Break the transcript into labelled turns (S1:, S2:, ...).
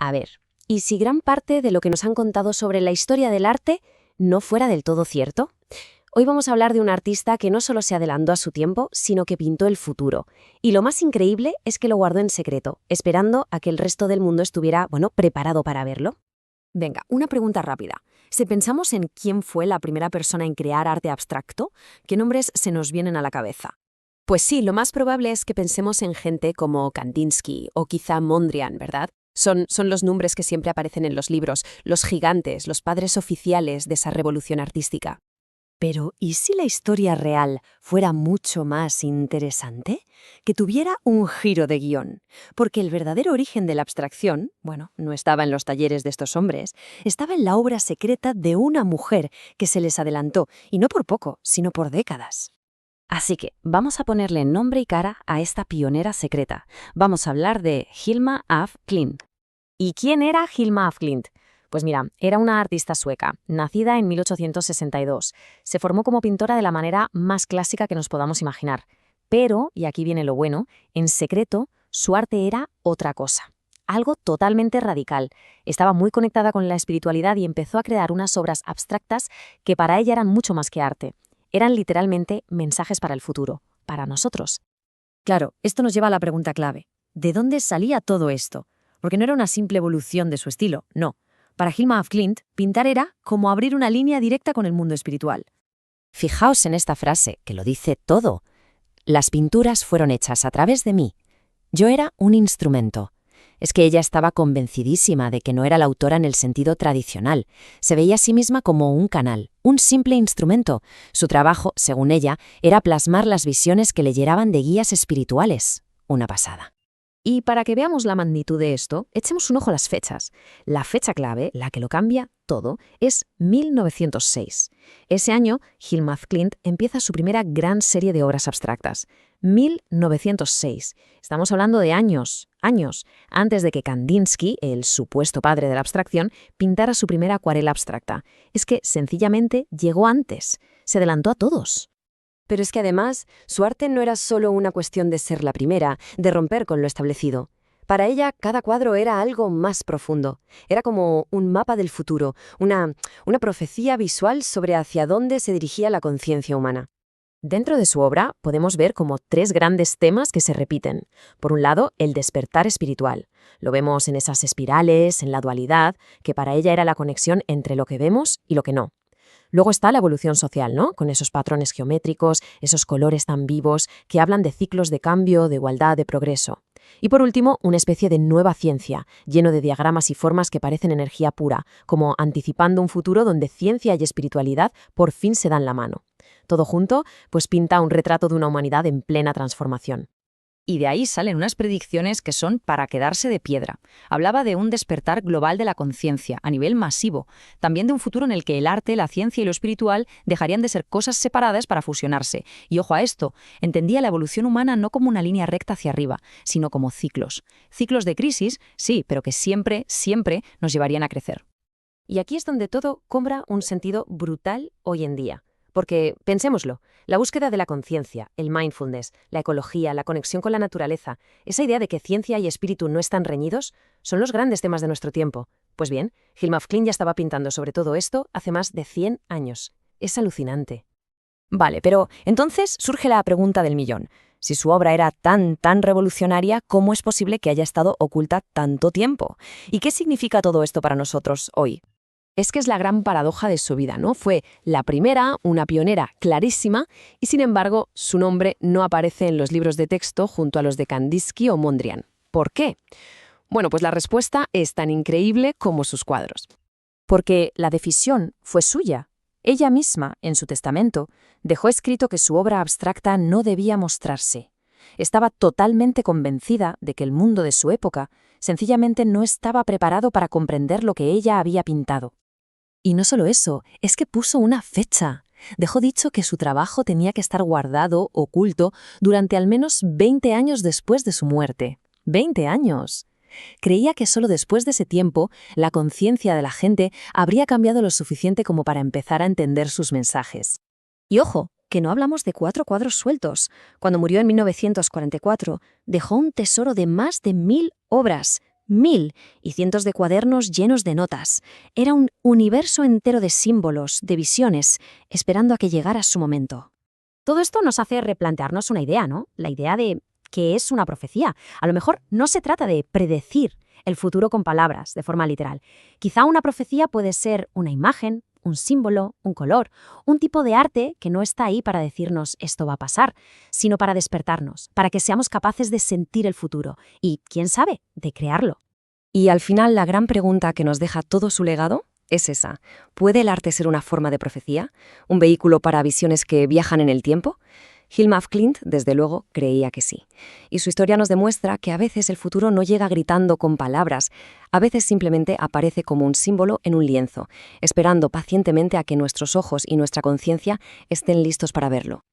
S1: A ver, ¿y si gran parte de lo que nos han contado sobre la historia del arte no fuera del todo cierto? Hoy vamos a hablar de un artista que no solo se adelantó a su tiempo, sino que pintó el futuro. Y lo más increíble es que lo guardó en secreto, esperando a que el resto del mundo estuviera, preparado para verlo.
S2: Venga, una pregunta rápida. Si pensamos en quién fue la primera persona en crear arte abstracto, ¿qué nombres se nos vienen a la cabeza?
S1: Pues sí, lo más probable es que pensemos en gente como Kandinsky o quizá Mondrian, ¿verdad? Son los nombres que siempre aparecen en los libros, los gigantes, los padres oficiales de esa revolución artística.
S2: Pero, ¿y si la historia real fuera mucho más interesante? Que tuviera un giro de guión. Porque el verdadero origen de la abstracción, no estaba en los talleres de estos hombres, estaba en la obra secreta de una mujer que se les adelantó, y no por poco, sino por décadas.
S1: Así que vamos a ponerle nombre y cara a esta pionera secreta. Vamos a hablar de Hilma af Klint. ¿Y quién era Hilma af Klint? Pues mira, era una artista sueca, nacida en 1862. Se formó como pintora de la manera más clásica que nos podamos imaginar. Pero, y aquí viene lo bueno, en secreto, su arte era otra cosa. Algo totalmente radical. Estaba muy conectada con la espiritualidad y empezó a crear unas obras abstractas que para ella eran mucho más que arte. Eran literalmente mensajes para el futuro, para nosotros.
S2: Claro, esto nos lleva a la pregunta clave. ¿De dónde salía todo esto? Porque no era una simple evolución de su estilo, no. Para Hilma af Klint, pintar era como abrir una línea directa con el mundo espiritual.
S1: Fijaos en esta frase, que lo dice todo. Las pinturas fueron hechas a través de mí. Yo era un instrumento. Es que ella estaba convencidísima de que no era la autora en el sentido tradicional. Se veía a sí misma como un canal, un simple instrumento. Su trabajo, según ella, era plasmar las visiones que le llegaban de guías espirituales. Una pasada.
S2: Y para que veamos la magnitud de esto, echemos un ojo a las fechas. La fecha clave, la que lo cambia todo, es 1906. Ese año, Hilma af Klint empieza su primera gran serie de obras abstractas. 1906. Estamos hablando de años antes de que Kandinsky, el supuesto padre de la abstracción, pintara su primera acuarela abstracta. Es que, sencillamente, llegó antes. Se adelantó a todos.
S1: Pero es que además, su arte no era solo una cuestión de ser la primera, de romper con lo establecido. Para ella, cada cuadro era algo más profundo. Era como un mapa del futuro, una profecía visual sobre hacia dónde se dirigía la conciencia humana. Dentro de su obra podemos ver como tres grandes temas que se repiten. Por un lado, el despertar espiritual. Lo vemos en esas espirales, en la dualidad, que para ella era la conexión entre lo que vemos y lo que no. Luego está la evolución social, ¿no? Con esos patrones geométricos, esos colores tan vivos que hablan de ciclos de cambio, de igualdad, de progreso. Y por último, una especie de nueva ciencia, lleno de diagramas y formas que parecen energía pura, como anticipando un futuro donde ciencia y espiritualidad por fin se dan la mano. Todo junto, pues pinta un retrato de una humanidad en plena transformación.
S3: Y de ahí salen unas predicciones que son para quedarse de piedra. Hablaba de un despertar global de la conciencia, a nivel masivo. También de un futuro en el que el arte, la ciencia y lo espiritual dejarían de ser cosas separadas para fusionarse. Y ojo a esto, entendía la evolución humana no como una línea recta hacia arriba, sino como ciclos. Ciclos de crisis, sí, pero que siempre, siempre nos llevarían a crecer.
S1: Y aquí es donde todo cobra un sentido brutal hoy en día. Porque, pensémoslo, la búsqueda de la conciencia, el mindfulness, la ecología, la conexión con la naturaleza, esa idea de que ciencia y espíritu no están reñidos, son los grandes temas de nuestro tiempo. Pues bien, Hilma af Klint ya estaba pintando sobre todo esto hace más de 100 años. Es alucinante.
S3: Vale, pero entonces surge la pregunta del millón. Si su obra era tan revolucionaria, ¿cómo es posible que haya estado oculta tanto tiempo? ¿Y qué significa todo esto para nosotros hoy?
S1: Es que es la gran paradoja de su vida, ¿no? Fue la primera, una pionera clarísima, y sin embargo, su nombre no aparece en los libros de texto junto a los de Kandinsky o Mondrian. ¿Por qué? Bueno, pues la respuesta es tan increíble como sus cuadros. Porque la decisión fue suya. Ella misma, en su testamento, dejó escrito que su obra abstracta no debía mostrarse. Estaba totalmente convencida de que el mundo de su época sencillamente no estaba preparado para comprender lo que ella había pintado. Y no solo eso, es que puso una fecha. Dejó dicho que su trabajo tenía que estar guardado, oculto, durante al menos 20 años después de su muerte. ¡20 años! Creía que solo después de ese tiempo, la conciencia de la gente habría cambiado lo suficiente como para empezar a entender sus mensajes. Y ojo, que no hablamos de 4 cuadros sueltos. Cuando murió en 1944, dejó un tesoro de más de 1000 obras.
S2: 1000 y cientos de cuadernos llenos de notas. Era un universo entero de símbolos, de visiones, esperando a que llegara su momento. Todo esto nos hace replantearnos una idea, ¿no? La idea de qué es una profecía. A lo mejor no se trata de predecir el futuro con palabras, de forma literal. Quizá una profecía puede ser una imagen, un símbolo, un color, un tipo de arte que no está ahí para decirnos esto va a pasar, sino para despertarnos, para que seamos capaces de sentir el futuro y, quién sabe, de crearlo.
S1: Y al final la gran pregunta que nos deja todo su legado es esa. ¿Puede el arte ser una forma de profecía? ¿Un vehículo para visiones que viajan en el tiempo? Hilma af Klint, desde luego, creía que sí. Y su historia nos demuestra que a veces el futuro no llega gritando con palabras, a veces simplemente aparece como un símbolo en un lienzo, esperando pacientemente a que nuestros ojos y nuestra conciencia estén listos para verlo.